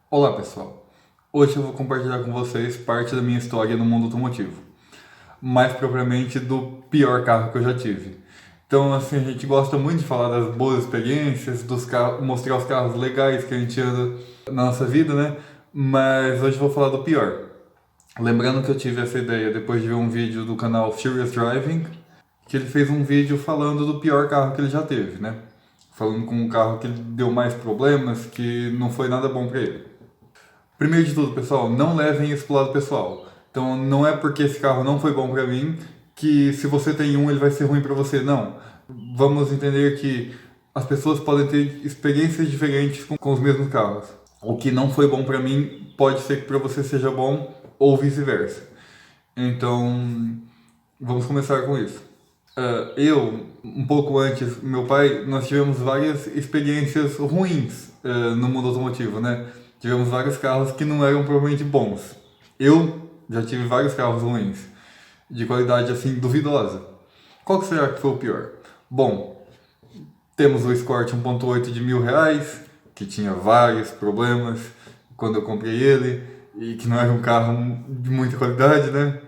Olá pessoal, hoje eu vou compartilhar com vocês parte da minha história no mundo automotivo, mais propriamente do pior carro que eu já tive. Então, assim, a gente gosta muito de falar das boas experiências, dos carros, mostrar os carros legais que a gente anda na nossa vida, né? Mas hoje eu vou falar do pior. Lembrando que eu tive essa ideia depois de ver um vídeo do canal Furious Driving, que ele fez um vídeo falando do pior carro que ele já teve, né? Falando com um carro que deu mais problemas, que não foi nada bom para ele. Primeiro de tudo, pessoal, não levem isso pro lado pessoal. Então, não é porque esse carro não foi bom para mim que se você tem um, ele vai ser ruim para você. Não. Vamos entender que as pessoas podem ter experiências diferentes com os mesmos carros. O que não foi bom para mim pode ser que para você seja bom ou vice-versa. Então, vamos começar com isso. Um pouco antes, meu pai, nós tivemos várias experiências ruins no mundo automotivo, né? Tivemos vários carros que não eram provavelmente bons. Eu já tive vários carros ruins, de qualidade assim duvidosa. Qual que será que foi o pior? Bom, temos o Escort 1.8 de R$ 1.000, que tinha vários problemas quando eu comprei ele, e que não era um carro de muita qualidade, né?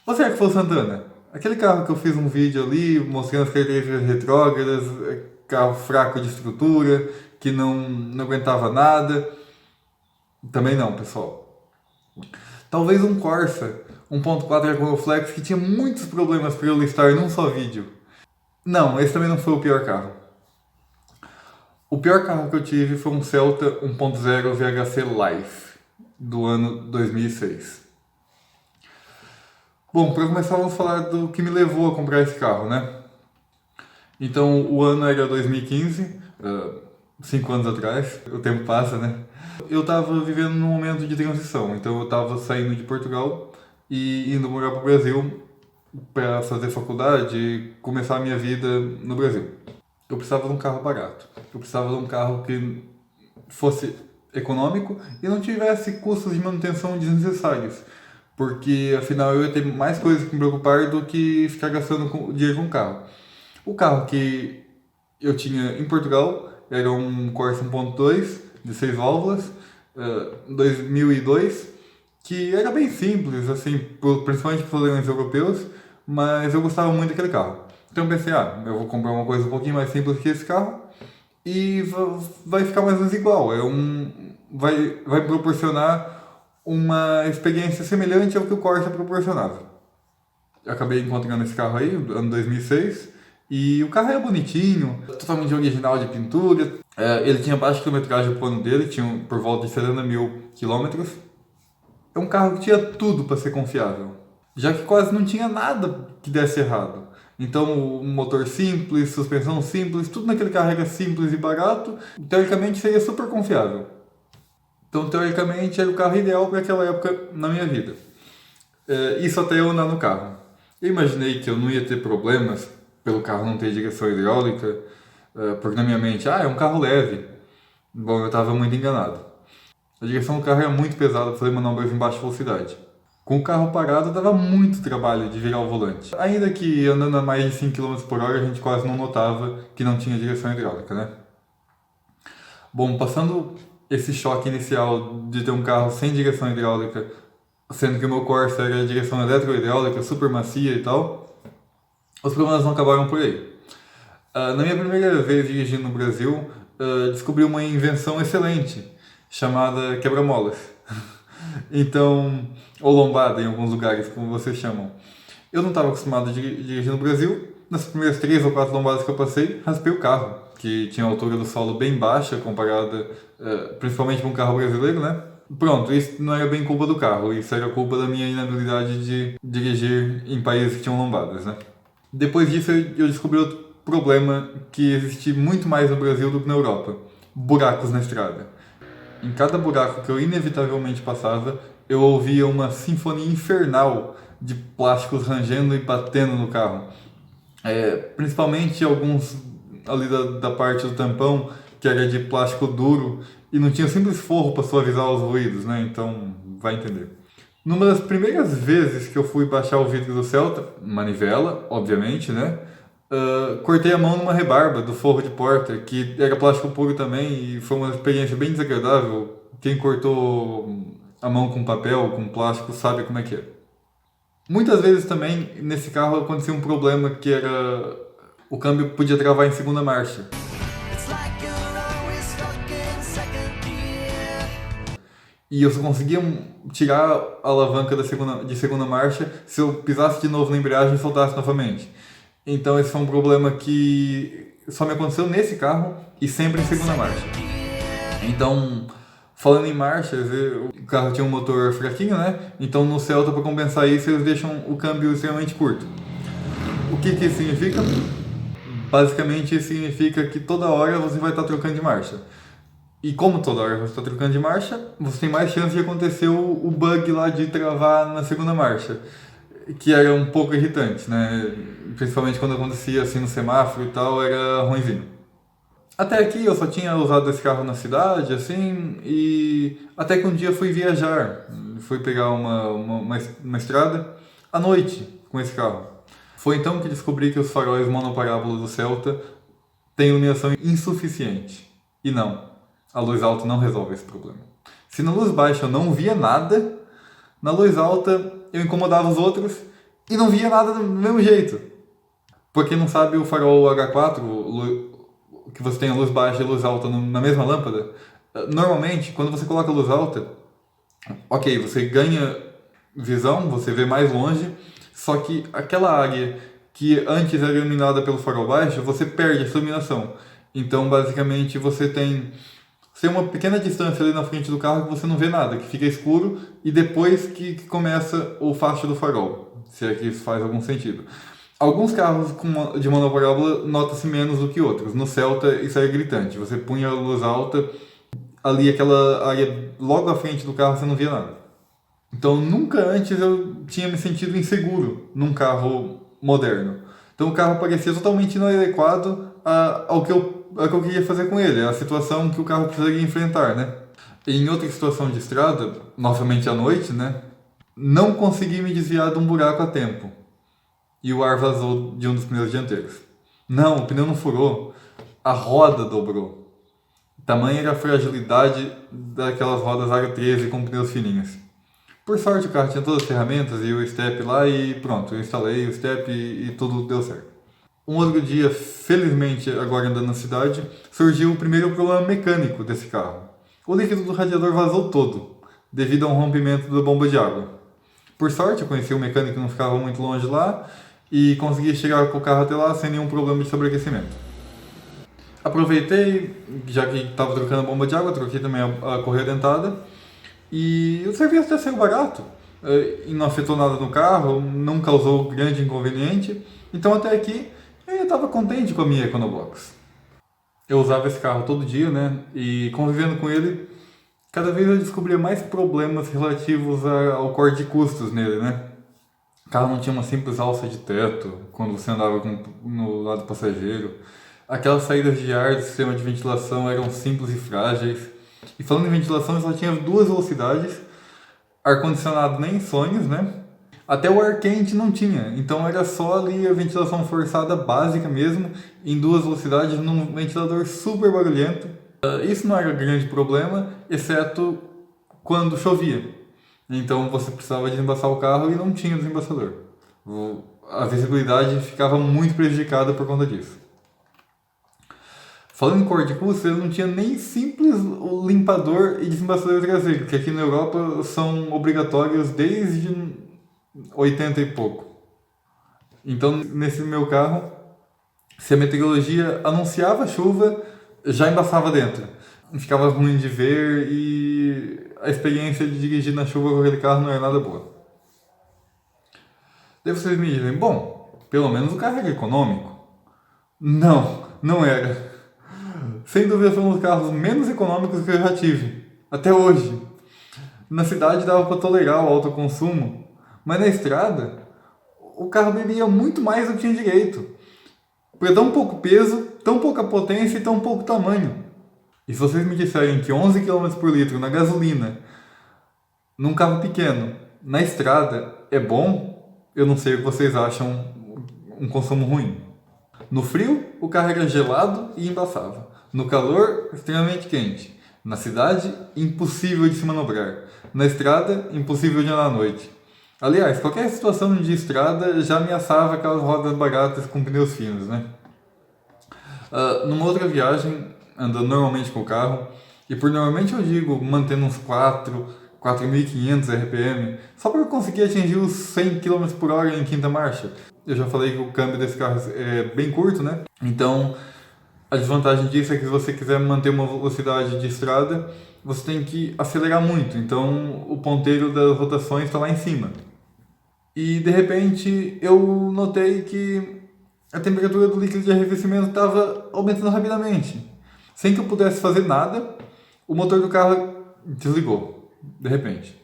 Ou será que foi o Santana? Aquele carro que eu fiz um vídeo ali mostrando as características retrógradas, carro fraco de estrutura, que não aguentava nada. Também não, pessoal. Talvez um Corsa 1.4 Ecoflex que tinha muitos problemas para eu listar num só vídeo. Não, esse também não foi o pior carro. O pior carro que eu tive foi um Celta 1.0 VHC Life do ano 2006. Bom, para começar, vamos falar do que me levou a comprar esse carro, né? Então, o ano era 2015, 5 anos atrás, o tempo passa, né? Eu estava vivendo num momento de transição, então eu estava saindo de Portugal e indo morar para o Brasil para fazer faculdade e começar a minha vida no Brasil. Eu precisava de um carro barato, eu precisava de um carro que fosse econômico e não tivesse custos de manutenção desnecessários, porque afinal eu ia ter mais coisas que me preocupar do que ficar gastando dinheiro com o carro. O carro que eu tinha em Portugal era um Corsa 1.2 de 6 válvulas, 2002, que era bem simples, assim, principalmente para os leões europeus, mas eu gostava muito daquele carro. Então eu pensei, eu vou comprar uma coisa um pouquinho mais simples que esse carro e vai ficar mais ou menos igual. Vai proporcionar uma experiência semelhante ao que o Corsa proporcionava. Eu acabei encontrando esse carro aí, ano 2006, e o carro era bonitinho, totalmente original de pintura. Ele tinha baixa quilometragem no plano dele, tinha por volta de 70 mil quilômetros. É um carro que tinha tudo para ser confiável, já que quase não tinha nada que desse errado. Então, um motor simples, suspensão simples, tudo naquele carro era simples e barato, teoricamente seria super confiável. Então, teoricamente, era o carro ideal para aquela época na minha vida. Isso até eu andar no carro. Eu imaginei que eu não ia ter problemas pelo carro não ter direção hidráulica, porque na minha mente, é um carro leve. Bom, eu estava muito enganado. A direção do carro era muito pesada para fazer manobras em baixa velocidade. Com o carro parado dava muito trabalho de virar o volante. Ainda que andando a mais de 5 km por hora a gente quase não notava que não tinha direção hidráulica, né? Bom, passando esse choque inicial de ter um carro sem direção hidráulica, sendo que o meu Corsa era direção eletrohidráulica, super macia e tal, os problemas não acabaram por aí. Na minha primeira vez dirigindo no Brasil, descobri uma invenção excelente, chamada quebra-molas. Então, ou lombada em alguns lugares, como vocês chamam. Eu não estava acostumado a dirigir no Brasil. Nas primeiras 3 ou 4 lombadas que eu passei, raspei o carro, que tinha a altura do solo bem baixa, comparada principalmente com um carro brasileiro, né? Pronto, isso não era bem culpa do carro, isso era culpa da minha inabilidade de dirigir em países que tinham lombadas, né? Depois disso, eu descobri outro problema que existe muito mais no Brasil do que na Europa: buracos na estrada. Em cada buraco que eu inevitavelmente passava, eu ouvia uma sinfonia infernal de plásticos rangendo e batendo no carro. Principalmente alguns ali da parte do tampão, que era de plástico duro e não tinha simples forro para suavizar os ruídos, né? Então, vai entender. Numa das primeiras vezes que eu fui baixar o vidro do Celta, manivela, obviamente, né? Cortei a mão numa rebarba do forro de porta, que era plástico puro também, e foi uma experiência bem desagradável. Quem cortou a mão com papel, com plástico, sabe como é que é. Muitas vezes também nesse carro acontecia um problema que era o câmbio podia travar em segunda marcha. E eu só conseguia tirar a alavanca de segunda marcha se eu pisasse de novo na embreagem e soltasse novamente. Então esse foi um problema que só me aconteceu nesse carro e sempre em segunda marcha. Então, falando em marchas, o carro tinha um motor fraquinho, né? Então no Celta, para compensar isso, eles deixam o câmbio extremamente curto. O que isso significa? Basicamente isso significa que toda hora você vai estar trocando de marcha. E como toda hora você está trocando de marcha, você tem mais chance de acontecer o bug lá de travar na segunda marcha, que era um pouco irritante, né? Principalmente quando acontecia assim no semáforo e tal, era ruimzinho. Até aqui eu só tinha usado esse carro na cidade, assim, e até que um dia fui viajar, fui pegar uma estrada à noite com esse carro. Foi então que descobri que os faróis monoparábola do Celta têm iluminação insuficiente. E não, a luz alta não resolve esse problema. Se na luz baixa eu não via nada, na luz alta eu incomodava os e não via nada do mesmo jeito. Pra quem não sabe, o farol H4, que você tem a luz baixa e a luz alta na mesma lâmpada, normalmente, quando você coloca a luz alta, ok, você ganha visão, você vê mais longe, só que aquela área que antes era iluminada pelo farol baixo, você perde essa iluminação. Então, basicamente, você tem uma pequena distância ali na frente do carro que você não vê nada, que fica escuro, e depois que começa o facho do farol, se é que isso faz algum sentido. Alguns carros de monoparábola nota-se menos do que outros. No Celta isso é gritante. Você punha a luz alta, ali aquela área logo à frente do carro você não via nada. Então nunca antes eu tinha me sentido inseguro num carro moderno. Então o carro parecia totalmente inadequado ao que eu queria fazer com ele, a situação que o carro precisaria enfrentar, né? Em outra situação de estrada, novamente à noite, né? Não consegui me desviar de um buraco a tempo. E o ar vazou de um dos pneus dianteiros. Não, o pneu não furou, a roda dobrou. Tamanha era a fragilidade daquelas rodas aro 13 com pneus fininhos. Por sorte o carro tinha todas as ferramentas e o step lá e pronto, eu instalei o step e tudo deu certo. Um outro dia, felizmente agora andando na cidade, surgiu o primeiro problema mecânico desse carro. O líquido do radiador vazou todo, devido a um rompimento da bomba de água. Por sorte eu conheci um mecânico que não ficava muito longe lá, e consegui chegar com o carro até lá sem nenhum problema de sobreaquecimento. Aproveitei, já que estava trocando a bomba de água, troquei também a correia dentada e o serviço até saiu barato. E não afetou nada no carro, não causou grande inconveniente, então até aqui eu estava contente com a minha Econobox. Eu usava esse carro todo dia, né? E convivendo com ele, cada vez eu descobria mais problemas relativos ao corte de custos nele, né? O carro não tinha uma simples alça de teto quando você andava no lado passageiro. Aquelas saídas de ar do sistema de ventilação eram simples e frágeis. E falando em ventilação, só tinha duas velocidades. Ar-condicionado nem em sonhos, né? Até o ar quente não tinha. Então era só ali a ventilação forçada básica mesmo, em duas velocidades, num ventilador super barulhento. Isso não era grande problema, exceto quando chovia. Então você precisava desembaçar o carro e não tinha desembaçador. A visibilidade ficava muito prejudicada por conta disso. Falando em corte de custos, ele não tinha nem simples limpador e desembaçador traseiro, que aqui na Europa são obrigatórios desde 80 e pouco. Então, nesse meu carro, se a meteorologia anunciava chuva, já embaçava dentro. Ficava ruim de ver e a experiência de dirigir na chuva com aquele carro não era nada boa. Daí vocês me dizem, bom, pelo menos o carro era econômico. Não, não era. Sem dúvida foi um dos carros menos econômicos que eu já tive, até hoje. Na cidade dava para tolerar o alto consumo, mas na estrada o carro bebia muito mais do que tinha direito. Por tão pouco peso, tão pouca potência e tão pouco tamanho. E se vocês me disserem que 11 km por litro na gasolina, num carro pequeno, na estrada, é bom, eu não sei o que vocês acham um consumo ruim. No frio, o carro era gelado e embaçava. No calor, extremamente quente. Na cidade, impossível de se manobrar. Na estrada, impossível de andar à noite. Aliás, qualquer situação de estrada já ameaçava aquelas rodas baratas com pneus finos, né? Numa outra viagem, andando normalmente com o carro, e por normalmente eu digo mantendo uns 4.500 RPM, só para eu conseguir atingir os 100 km por hora em quinta marcha. Eu já falei que o câmbio desse carro é bem curto, né? Então, a desvantagem disso é que se você quiser manter uma velocidade de estrada, você tem que acelerar muito. Então, o ponteiro das rotações está lá em cima. E, de repente, eu notei que a temperatura do líquido de arrefecimento estava aumentando rapidamente. Sem que eu pudesse fazer nada, o motor do carro desligou, de repente.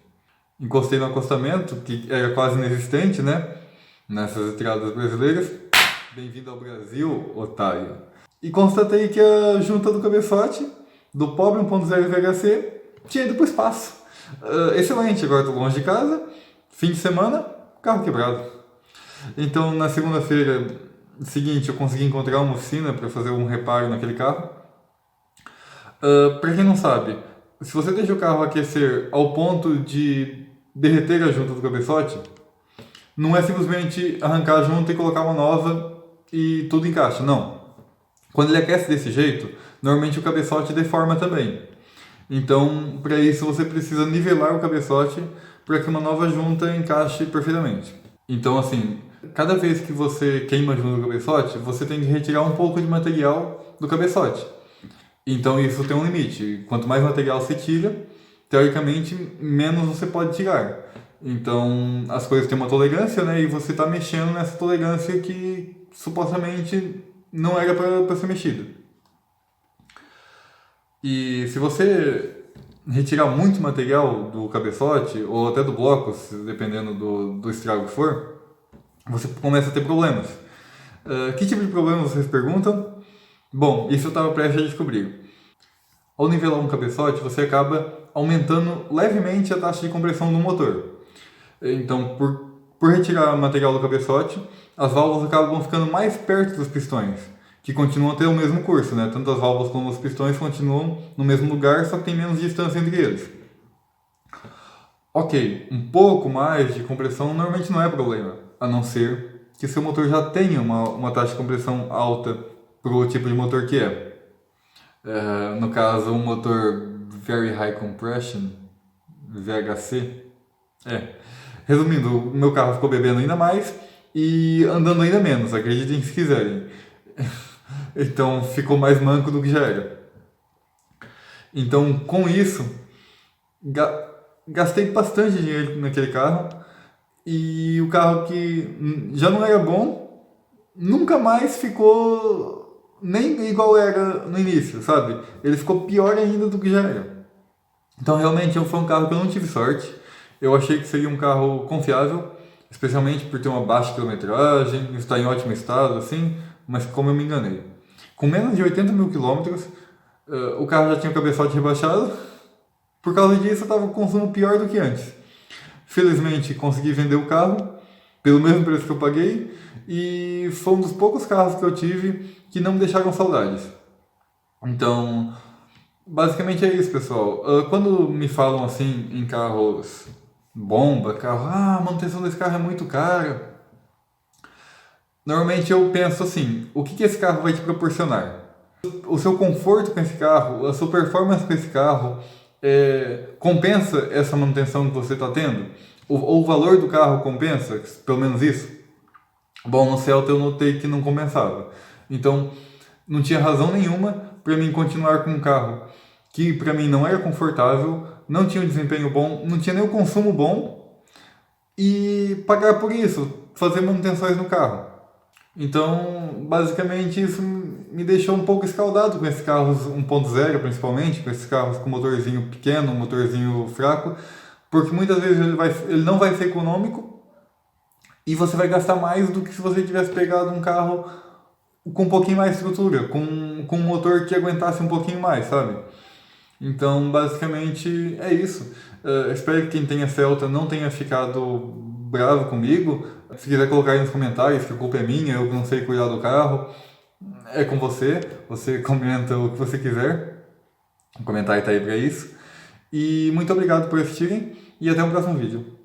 Encostei no acostamento, que era quase inexistente, né? Nessas estradas brasileiras. Bem-vindo ao Brasil, otário. E constatei que a junta do cabeçote, do pobre 1.0 VHC, tinha ido para o espaço. Excelente, agora estou longe de casa, fim de semana, carro quebrado. Então, na segunda-feira seguinte, eu consegui encontrar uma oficina para fazer um reparo naquele carro. Para quem não sabe, se você deixa o carro aquecer ao ponto de derreter a junta do cabeçote, não é simplesmente arrancar a junta e colocar uma nova e tudo encaixa, não. Quando ele aquece desse jeito, normalmente o cabeçote deforma também. Então, para isso você precisa nivelar o cabeçote para que uma nova junta encaixe perfeitamente. Então, assim, cada vez que você queima a junta do cabeçote, você tem que retirar um pouco de material do cabeçote. Então isso tem um limite. Quanto mais material você tira, teoricamente, menos você pode tirar. Então as coisas têm uma tolerância, né? E você está mexendo nessa tolerância que supostamente não era para ser mexida. E se você retirar muito material do cabeçote, ou até do bloco, dependendo do estrago que for, você começa a ter problemas. Que tipo de problema vocês perguntam? Bom, isso eu estava prestes a descobrir. Ao nivelar um cabeçote, você acaba aumentando levemente a taxa de compressão do motor. Então, por retirar o material do cabeçote, as válvulas acabam ficando mais perto dos pistões, que continuam a ter o mesmo curso, né? Tanto as válvulas como os pistões continuam no mesmo lugar, só que tem menos distância entre eles. Ok, um pouco mais de compressão normalmente não é problema, a não ser que seu motor já tenha uma taxa de compressão alta para o tipo de motor que é. No caso, um motor Very High Compression, VHC. Resumindo, o meu carro ficou bebendo ainda mais e andando ainda menos, acreditem se quiserem. Então ficou mais manco do que já era. Então, com isso, gastei bastante dinheiro naquele carro e o carro que já não era bom, nunca mais ficou nem igual era no início, sabe? Ele ficou pior ainda do que já era. Então realmente foi um carro que eu não tive sorte. Eu achei que seria um carro confiável, especialmente por ter uma baixa quilometragem, estar em ótimo estado, assim, mas como eu me enganei. Com menos de 80 mil quilômetros, o carro já tinha o cabeçote rebaixado. Por causa disso, eu estava com consumo pior do que antes. Felizmente, consegui vender o carro pelo mesmo preço que eu paguei e foi um dos poucos carros que eu tive que não me deixaram saudades. Então, basicamente é isso, pessoal. Quando me falam assim em carros bomba, a manutenção desse carro é muito cara, normalmente eu penso assim, o que esse carro vai te proporcionar? O seu conforto com esse carro, a sua performance com esse carro, compensa essa manutenção que você está tendo? O valor do carro compensa? Pelo menos isso? Bom, no Celta eu notei que não compensava. Então, não tinha razão nenhuma para mim continuar com um carro que para mim não era confortável, não tinha um desempenho bom, não tinha nem o consumo bom e pagar por isso, fazer manutenções no carro. Então, basicamente, isso me deixou um pouco escaldado com esses carros 1.0, principalmente, com esses carros com motorzinho pequeno, motorzinho fraco, porque muitas vezes ele não vai ser econômico e você vai gastar mais do que se você tivesse pegado um carro com um pouquinho mais de estrutura, com um motor que aguentasse um pouquinho mais, sabe? Então, basicamente, é isso. Espero que quem tenha Celta não tenha ficado bravo comigo. Se quiser colocar aí nos comentários que a culpa é minha, eu não sei cuidar do carro, é com você. Você comenta o que você quiser. O comentário tá aí para isso. E muito obrigado por assistirem e até o próximo vídeo.